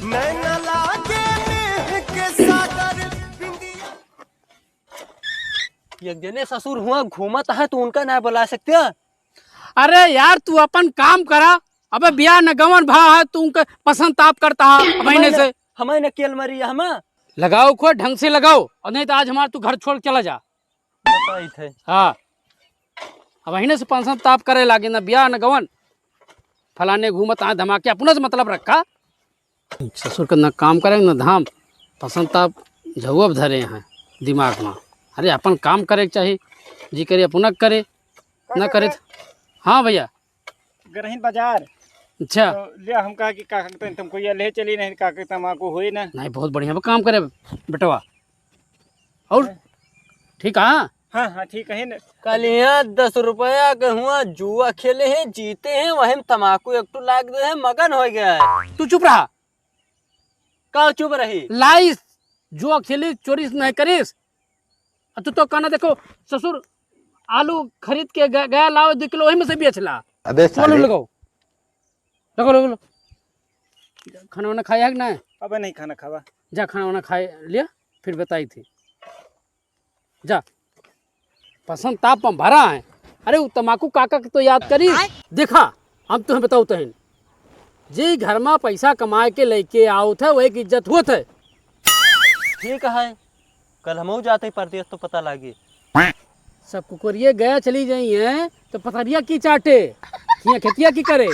नैना लागे नेह के सागर बिंदिया। एक जने ससुर हुआ घूमत है तो उनका ना बुला सकते हैं? अरे यार तू अपन काम करा। अबे ब्याह न गवन भा है तू उनका पसंद ताप करता है महीने से। हमें न केल मरी हम लगाओ को ढंग से लगाओ और नहीं तो आज हमारा तू घर छोड़ चला जा। बताई थे। हाँ अब महीने से पसंद ताप करे लागे न ब्याह न गवन फलाने घूमत आ धमाके अपना से मतलब रखा। ससुर का न काम करे न धाम पसंद ताप झुअब धरे हैं दिमाग में। अरे अपन काम करे के चाहिए जी करे अपना करे न करे हाँ भैया गरहिन बाजार। अच्छा तो ले हम कहा कि का कहते तुमको ये ले चली नहीं का कहते हमको हुई ना। नहीं बहुत बढ़िया काम करे बेटवा और ठीक हाँ हाँ हाँ ठीक है ना। कल यहाँ 10 रुपया के हुआ जुआ खेले हैं जीते हैं वही तम्बाकू एक तो लाग दे है मगन हो गया है। तू चुप रहा का चुप रही लाइस जो अकेले चोरी नहीं करीस। तू तो कहना देखो ससुर आलू खरीद के गया लाओ 2 किलो वही में से बेच ला। अबे साले लगाओ लगाओ लगाओ खाना वाना खाया है कि नहीं? अब नहीं खाना खावा जा खाना वाना खाए लिया फिर बताई थी जा पसंद ताप में भरा है। अरे वो तम्बाकू काका के तो याद करी देखा हम तुम्हें बताओ तहन जी घर में पैसा कमाए के लेके आओ थे वही की इज्जत होत है। ठीक है कल हम जाते परदेश तो पता लगी सब कुकुरिये गया चली जाई है तो पथरिया की चाटे खेतिया की करे।